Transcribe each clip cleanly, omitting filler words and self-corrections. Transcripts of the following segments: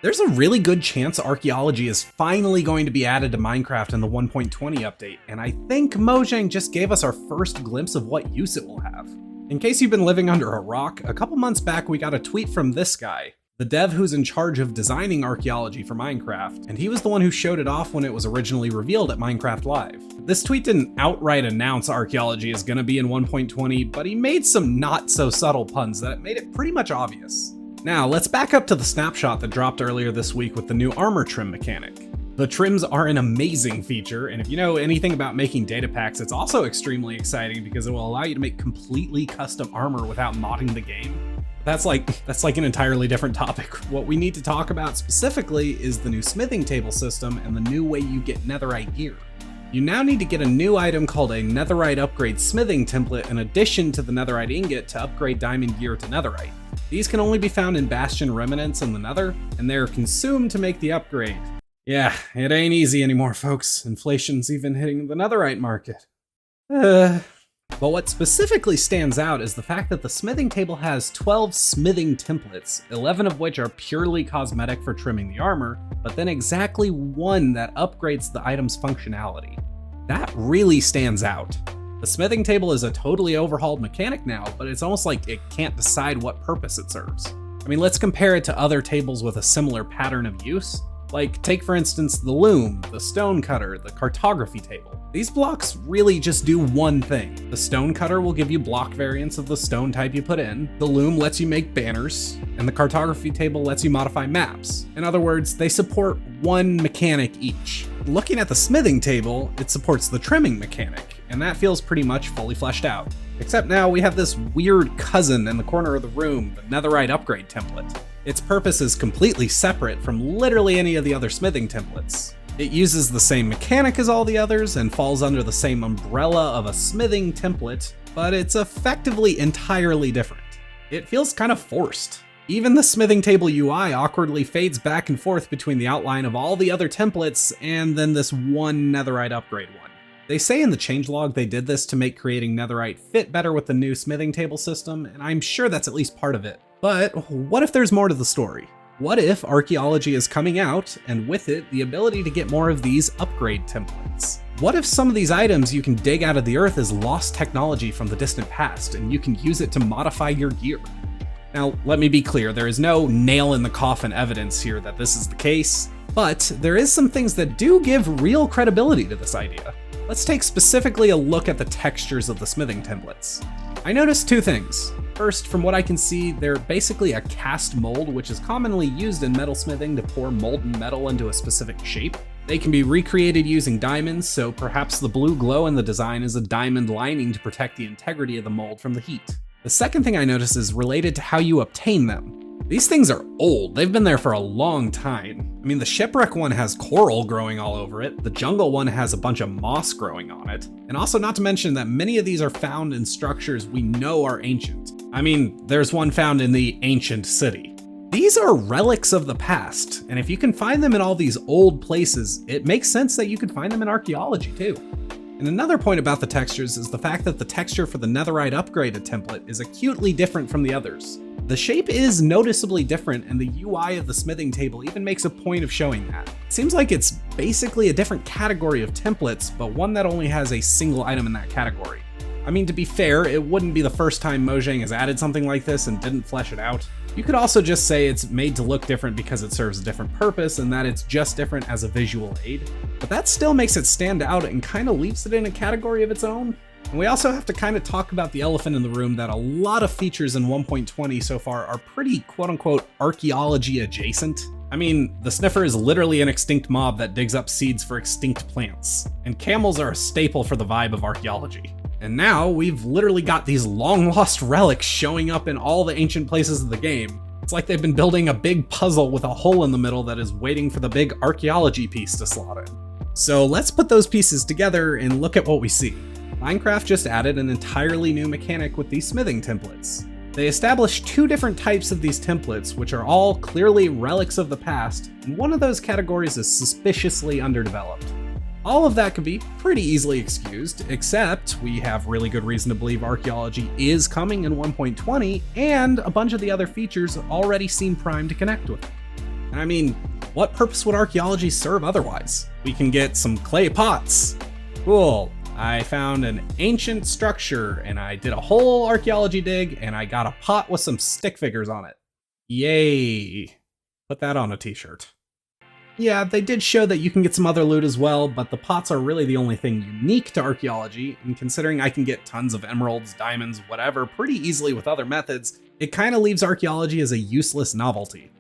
There's a really good chance Archaeology is finally going to be added to Minecraft in the 1.20 update, and I think Mojang just gave us our first glimpse of what use it will have. In case you've been living under a rock, a couple months back we got a tweet from this guy, the dev who's in charge of designing Archaeology for Minecraft, and he was the one who showed it off when it was originally revealed at Minecraft Live. This tweet didn't outright announce Archaeology is gonna be in 1.20, but he made some not so subtle puns that made it pretty much obvious. Now, let's back up to the snapshot that dropped earlier this week with the new armor trim mechanic. The trims are an amazing feature, and if you know anything about making data packs, it's also extremely exciting because it will allow you to make completely custom armor without modding the game. That's like an entirely different topic. What we need to talk about specifically is the new smithing table system and the new way you get netherite gear. You now need to get a new item called a netherite upgrade smithing template in addition to the netherite ingot to upgrade diamond gear to netherite. These can only be found in bastion remnants in the nether, and they're consumed to make the upgrade. Yeah, it ain't easy anymore, folks. Inflation's even hitting the netherite market. But what specifically stands out is the fact that the smithing table has 12 smithing templates, 11 of which are purely cosmetic for trimming the armor, but then exactly one that upgrades the item's functionality. That really stands out. The smithing table is a totally overhauled mechanic now, but it's almost like it can't decide what purpose it serves. I mean, let's compare it to other tables with a similar pattern of use. Like, take for instance the loom, the stone cutter, the cartography table. These blocks really just do one thing. The stone cutter will give you block variants of the stone type you put in, the loom lets you make banners, and the cartography table lets you modify maps. In other words, they support one mechanic each. Looking at the smithing table, it supports the trimming mechanic, and that feels pretty much fully fleshed out. Except now we have this weird cousin in the corner of the room, the netherite upgrade template. Its purpose is completely separate from literally any of the other smithing templates. It uses the same mechanic as all the others and falls under the same umbrella of a smithing template, but it's effectively entirely different. It feels kind of forced. Even the smithing table UI awkwardly fades back and forth between the outline of all the other templates and then this one netherite upgrade one. They say in the changelog they did this to make creating netherite fit better with the new smithing table system, and I'm sure that's at least part of it. But what if there's more to the story? What if Archaeology is coming out, and with it, the ability to get more of these upgrade templates? What if some of these items you can dig out of the earth is lost technology from the distant past, and you can use it to modify your gear? Now, let me be clear, there is no nail in the coffin evidence here that this is the case, but there is some things that do give real credibility to this idea. Let's take specifically a look at the textures of the smithing templates. I noticed two things. First, from what I can see, they're basically a cast mold, which is commonly used in metalsmithing to pour molten metal into a specific shape. They can be recreated using diamonds, so perhaps the blue glow in the design is a diamond lining to protect the integrity of the mold from the heat. The second thing I noticed is related to how you obtain them. These things are old, they've been there for a long time. I mean, the shipwreck one has coral growing all over it, the jungle one has a bunch of moss growing on it, and also not to mention that many of these are found in structures we know are ancient. I mean, there's one found in the ancient city. These are relics of the past, and if you can find them in all these old places, it makes sense that you could find them in Archaeology too. And another point about the textures is the fact that the texture for the netherite upgraded template is acutely different from the others. The shape is noticeably different, and the UI of the smithing table even makes a point of showing that. It seems like it's basically a different category of templates, but one that only has a single item in that category. I mean, to be fair, it wouldn't be the first time Mojang has added something like this and didn't flesh it out. You could also just say it's made to look different because it serves a different purpose and that it's just different as a visual aid. But that still makes it stand out and kind of leaves it in a category of its own. And we also have to kind of talk about the elephant in the room that a lot of features in 1.20 so far are pretty quote-unquote archaeology adjacent. I mean, the sniffer is literally an extinct mob that digs up seeds for extinct plants, and camels are a staple for the vibe of archaeology. And now we've literally got these long-lost relics showing up in all the ancient places of the game. It's like they've been building a big puzzle with a hole in the middle that is waiting for the big archaeology piece to slot in. So let's put those pieces together and look at what we see. Minecraft just added an entirely new mechanic with these smithing templates. They established two different types of these templates, which are all clearly relics of the past, and one of those categories is suspiciously underdeveloped. All of that could be pretty easily excused, except we have really good reason to believe Archaeology is coming in 1.20, and a bunch of the other features already seem primed to connect with it. And I mean, what purpose would archaeology serve otherwise? We can get some clay pots. Cool. I found an ancient structure and I did a whole archaeology dig and I got a pot with some stick figures on it. Yay. Put that on a t-shirt. Yeah, they did show that you can get some other loot as well, but the pots are really the only thing unique to archaeology, and considering I can get tons of emeralds, diamonds, whatever, pretty easily with other methods, it kinda leaves archaeology as a useless novelty.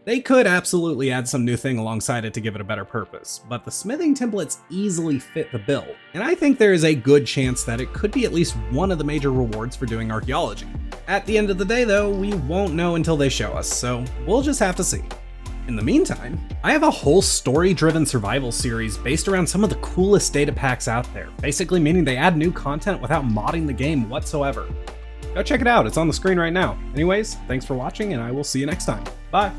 They could absolutely add some new thing alongside it to give it a better purpose, but the smithing templates easily fit the bill, and I think there is a good chance that it could be at least one of the major rewards for doing archaeology. At the end of the day though, we won't know until they show us, so we'll just have to see. In the meantime, I have a whole story-driven survival series based around some of the coolest data packs out there, basically meaning they add new content without modding the game whatsoever. Go check it out, it's on the screen right now. Anyways, thanks for watching and I will see you next time. Bye!